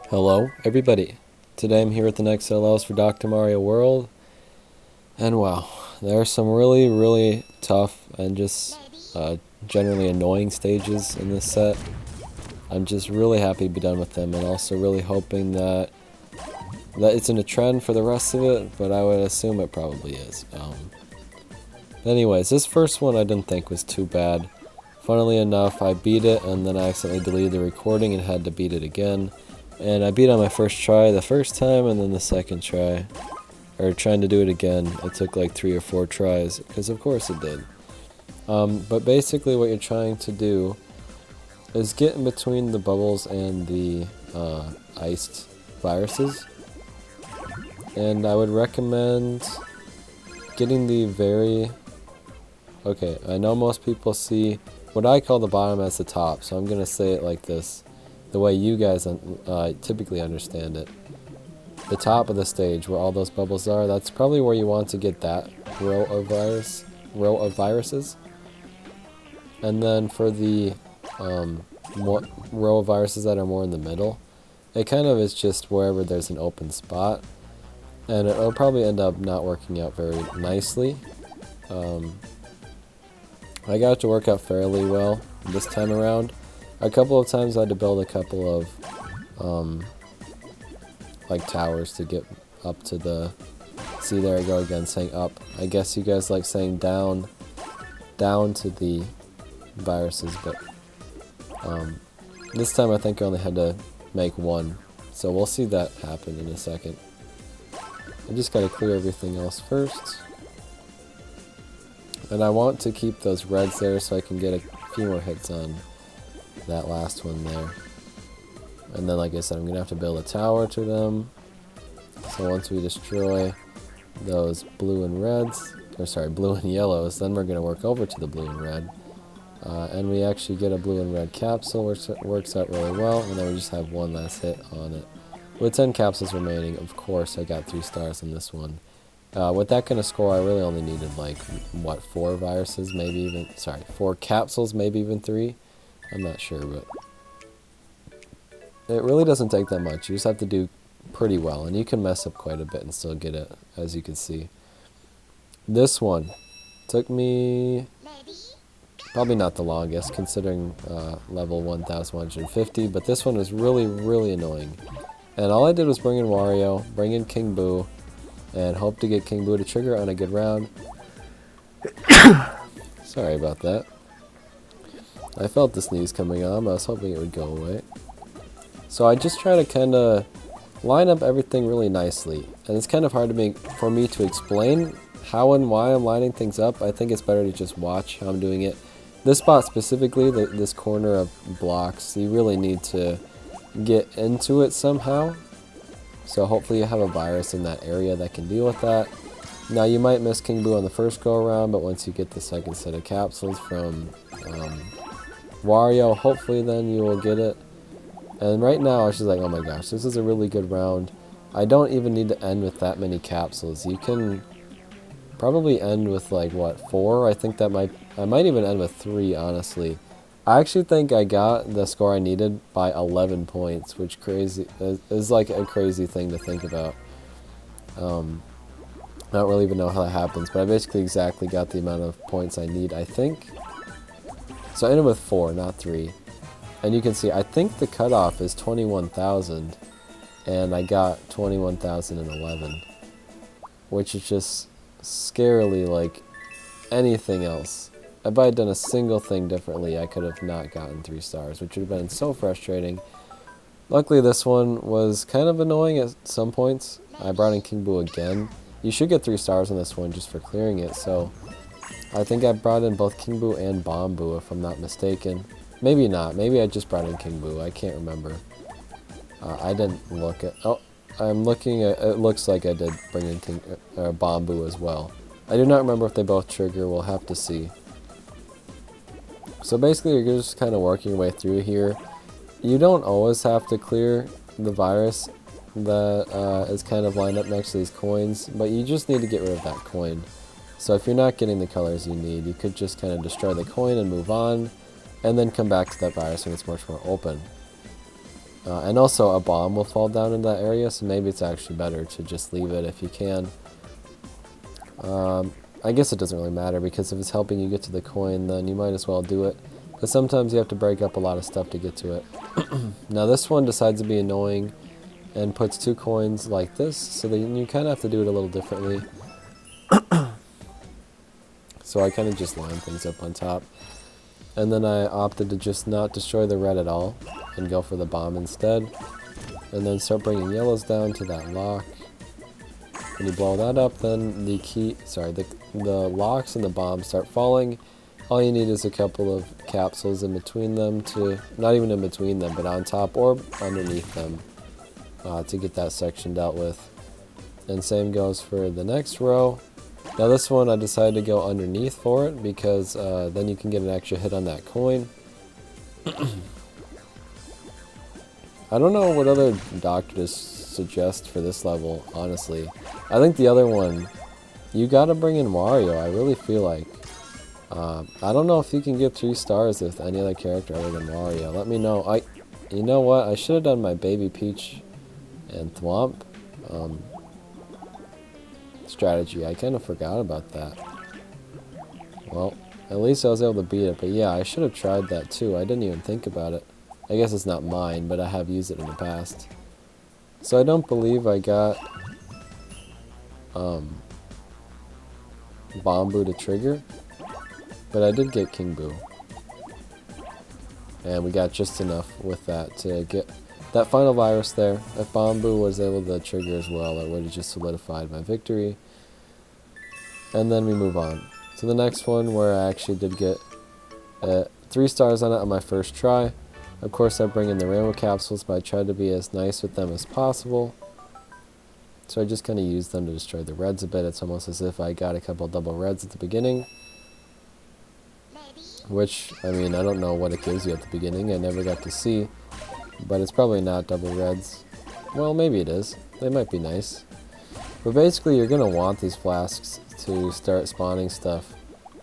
Hello, everybody. Today I'm here at the next LLs for Dr. Mario World, and wow, there are some really tough and just generally annoying stages in this set. I'm just really happy to be done with them, and also really hoping that it's in a trend for the rest of it, but I would assume it probably is. Anyways, this first one I didn't think was too bad. Funnily enough, I beat it, and then I accidentally deleted the recording and had to beat it again. And I beat it on my first try the first time, and then the second try, or trying to do it again, it took like 3 or 4 tries, because of course it did. But basically what you're trying to do is get in between the bubbles and the iced viruses. And I would recommend getting the very... Okay, I know most people see what I call the bottom as the top, so I'm going to say it like this, the way you guys typically understand it. The top of the stage, where all those bubbles are, that's probably where you want to get that row of viruses. And then for the row of viruses that are more in the middle, it kind of is just wherever there's an open spot, and it'll probably end up not working out very nicely. I got it to work out fairly well this time around. A couple of times I had to build a couple of like towers to get up to the... See, there I go again, saying up. I guess you guys like saying down to the viruses, but this time I think I only had to make one. So we'll see that happen in a second. I just gotta clear everything else first. And I want to keep those reds there so I can get a few more hits on that last one there. And then, like I said, I'm gonna have to build a tower to them. So once we destroy those blue and reds, or sorry, blue and yellows, then we're gonna work over to the blue and red. And we actually get a blue and red capsule, which works out really well, and then we just have one last hit on it. With 10 capsules remaining, of course, I got 3 stars on this one. With that kind of score, I really only needed like, what, 4 viruses, maybe even, sorry, 4 capsules, maybe even 3? I'm not sure, but it really doesn't take that much. You just have to do pretty well, and you can mess up quite a bit and still get it, as you can see. This one took me probably not the longest, considering level 1150, but this one was really annoying. And all I did was bring in Wario, bring in King Boo, and hope to get King Boo to trigger on a good round. Sorry about that. I felt the sneeze coming on, but I was hoping it would go away. So I just try to kind of line up everything really nicely. And it's kind of hard for me to explain how and why I'm lining things up. I think it's better to just watch how I'm doing it. This spot specifically, this corner of blocks, you really need to get into it somehow. So hopefully you have a virus in that area that can deal with that. Now you might miss King Boo on the first go around, but once you get the second set of capsules from Wario, hopefully then you will get it. And right now I was just like, oh my gosh, this is a really good round. I don't even need to end with that many capsules. You can probably end with like, what, 4? I think I might even end with 3, honestly. I actually think I got the score I needed by 11 points, which is like a crazy thing to think about. I don't really even know how that happens, but I basically exactly got the amount of points I need, I think. So I ended with 4, not 3. And you can see, I think the cutoff is 21,000, and I got 21,011, which is just scarily like anything else. If I had done a single thing differently, I could have not gotten 3 stars, which would have been so frustrating. Luckily, this one was kind of annoying at some points. I brought in King Boo again. You should get 3 stars on this one just for clearing it, so I think I brought in both King Boo and Bomb Boo, if I'm not mistaken. Maybe not. Maybe I just brought in King Boo. I can't remember. I didn't look at... Oh, I'm looking at... It looks like I did bring in Bomb Boo as well. I do not remember if they both trigger. We'll have to see. So basically, you're just kind of working your way through here. You don't always have to clear the virus that is kind of lined up next to these coins, but you just need to get rid of that coin. So if you're not getting the colors you need, you could just kind of destroy the coin and move on, and then come back to that virus when it's much more open. And also a bomb will fall down in that area, so maybe it's actually better to just leave it if you can. I guess it doesn't really matter, because if it's helping you get to the coin, then you might as well do it. But sometimes you have to break up a lot of stuff to get to it. Now this one decides to be annoying and puts 2 coins like this, so then you kind of have to do it a little differently. So I kind of just line things up on top. And then I opted to just not destroy the red at all and go for the bomb instead. And then start bringing yellows down to that lock. When you blow that up, then the locks and the bombs start falling. All you need is a couple of capsules in between them not even in between them, but on top or underneath them to get that section dealt with. And same goes for the next row. Now this one I decided to go underneath for it because then you can get an extra hit on that coin. I don't know what other doctor to suggest for this level, honestly. I think the other one, you gotta bring in Wario, I really feel like. I don't know if you can get 3 stars with any other character other than Wario. Let me know. You know what? I should have done my Baby Peach and Thwomp strategy. I kind of forgot about that. Well, at least I was able to beat it. But yeah, I should have tried that too. I didn't even think about it. I guess it's not mine, but I have used it in the past. So I don't believe I got Bombu to trigger, but I did get King Boo. And we got just enough with that to get that final virus there. If Bombu was able to trigger as well, it would have just solidified my victory. And then we move on to the next one, where I actually did get 3 stars on it on my first try. Of course, I bring in the rainbow capsules, but I tried to be as nice with them as possible. So I just kind of used them to destroy the reds a bit. It's almost as if I got a couple double reds at the beginning. Which, I mean, I don't know what it gives you at the beginning. I never got to see. But it's probably not double reds. Well, maybe it is. They might be nice. But basically, you're going to want these flasks to start spawning stuff.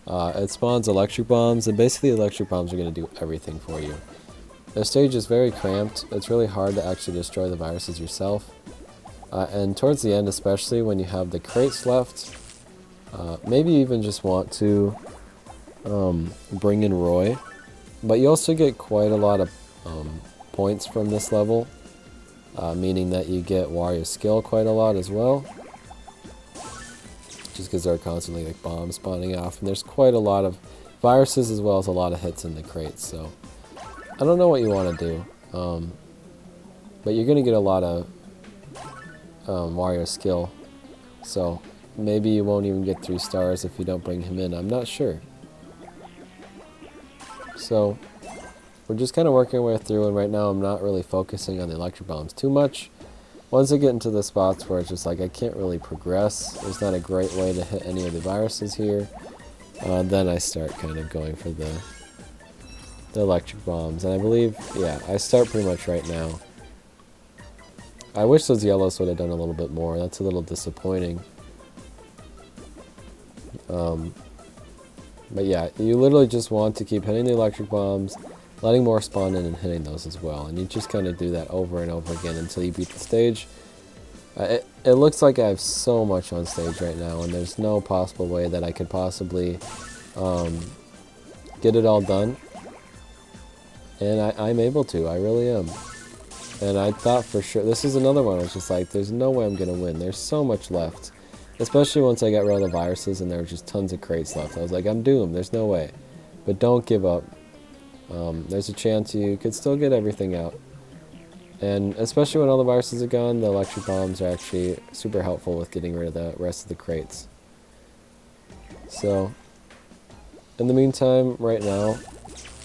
It spawns electric bombs, and basically electric bombs are going to do everything for you. The stage is very cramped. It's really hard to actually destroy the viruses yourself. And towards the end, especially when you have the crates left, maybe you even just want to bring in Roy. But you also get quite a lot of points from this level, meaning that you get Wario's skill quite a lot as well. Just because there are constantly like bombs spawning off, and there's quite a lot of viruses as well as a lot of hits in the crates. So I don't know what you want to do, but you're going to get a lot of Wario skill, so maybe you won't even get 3 stars if you don't bring him in. I'm not sure. So we're just kind of working our way through, and right now I'm not really focusing on the electric bombs too much. Once I get into the spots where it's just like I can't really progress, there's not a great way to hit any of the viruses here, then I start kind of going for the electric bombs. And I believe, yeah, I start pretty much right now. I wish those yellows would have done a little bit more. That's a little disappointing. But yeah, you literally just want to keep hitting the electric bombs, letting more spawn in and hitting those as well. And you just kind of do that over and over again until you beat the stage. It looks like I have so much on stage right now, and there's no possible way that I could possibly get it all done. And I'm able to, I really am. And I thought for sure, this is another one, I was just like, there's no way I'm going to win. There's so much left. Especially once I got rid of the viruses and there were just tons of crates left. I was like, I'm doomed, there's no way. But don't give up. There's a chance you could still get everything out. And especially when all the viruses are gone, the electric bombs are actually super helpful with getting rid of the rest of the crates. So, in the meantime, right now,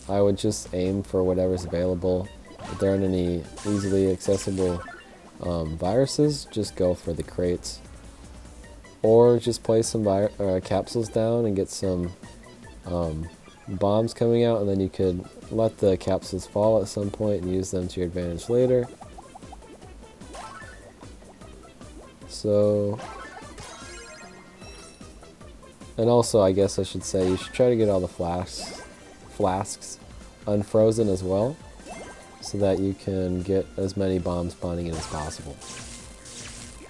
I would just aim for whatever's available. If there aren't any easily accessible viruses, just go for the crates. Or just place some capsules down and get some bombs coming out, and then you could let the capsules fall at some point and use them to your advantage later. So, and also I guess I should say you should try to get all the flasks unfrozen as well. so that you can get as many bombs spawning in as possible.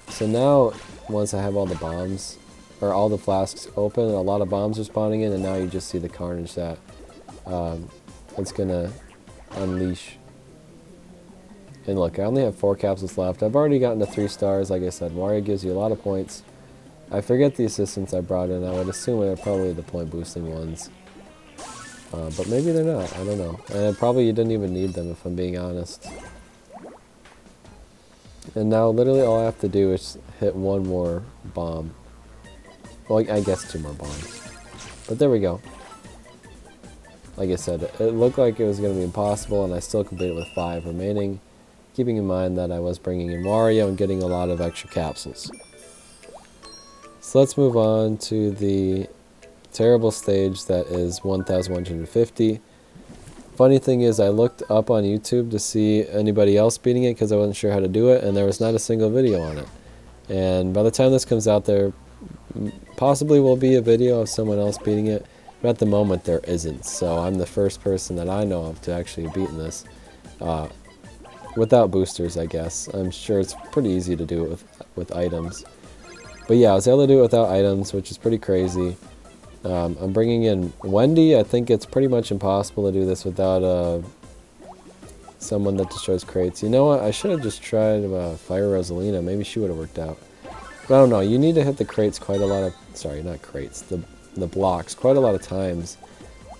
So now, once I have all the bombs, or all the flasks open, a lot of bombs are spawning in, and now you just see the carnage that it's gonna unleash. And look, I only have 4 capsules left. I've already gotten to 3 stars. Like I said, Wario gives you a lot of points. I forget the assistants I brought in. I would assume they're probably the point boosting ones. But maybe they're not. I don't know. And probably you didn't even need them, if I'm being honest. And now literally all I have to do is hit 1 more bomb. Well, I guess 2 more bombs. But there we go. Like I said, it looked like it was going to be impossible, and I still completed with 5 remaining, keeping in mind that I was bringing in Wario and getting a lot of extra capsules. So let's move on to the terrible stage that is 1150. Funny thing is, I looked up on YouTube to see anybody else beating it because I wasn't sure how to do it, and there was not a single video on it. And by the time this comes out, there possibly will be a video of someone else beating it, but at the moment there isn't. So I'm the first person that I know of to actually beating this without boosters, I guess. I'm sure it's pretty easy to do it with items. But yeah, I was able to do it without items, which is pretty crazy. I'm bringing in Wendy. I think it's pretty much impossible to do this without someone that destroys crates. You know what? I should have just tried Fire Rosalina. Maybe she would have worked out. But I don't know. You need to hit the crates quite a lot of... Sorry, not crates. The blocks quite a lot of times.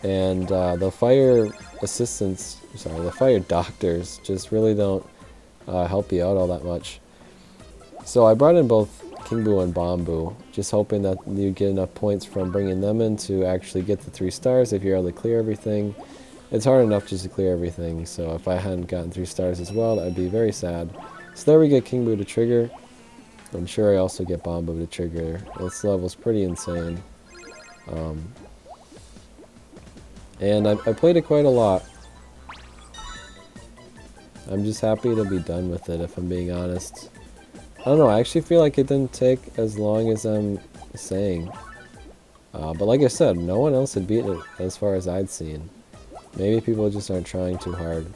And the fire assistants... Sorry, the fire doctors just really don't help you out all that much. So I brought in both King Boo and Bomb Boo, just hoping that you get enough points from bringing them in to actually get the 3 stars if you're able to clear everything. It's hard enough just to clear everything, so if I hadn't gotten 3 stars as well, I'd be very sad. So there we get King Boo to trigger. I'm sure I also get Bomb Boo to trigger. This level's pretty insane. And I played it quite a lot. I'm just happy to be done with it, if I'm being honest. I don't know, I actually feel like it didn't take as long as I'm saying. But like I said, no one else had beaten it as far as I'd seen. Maybe people just aren't trying too hard.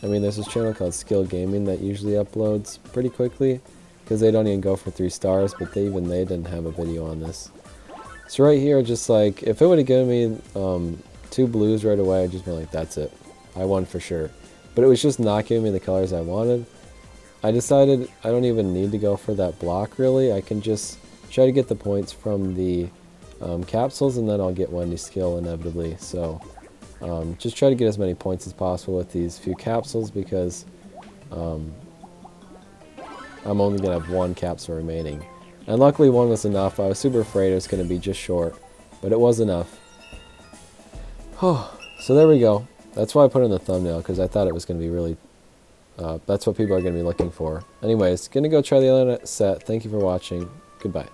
I mean, there's this channel called Skill Gaming that usually uploads pretty quickly, because they don't even go for 3 stars, but they didn't have a video on this. So right here, just like, if it would have given me 2 blues right away, I'd just be like, that's it. I won for sure. But it was just not giving me the colors I wanted. I decided I don't even need to go for that block, really. I can just try to get the points from the capsules, and then I'll get Wendy's skill inevitably. So just try to get as many points as possible with these few capsules, because I'm only going to have 1 capsule remaining. And luckily 1 was enough. I was super afraid it was going to be just short, but it was enough. So there we go. That's why I put it in the thumbnail, because I thought it was going to be really... that's what people are going to be looking for. Anyways, going to go try the other set. Thank you for watching. Goodbye.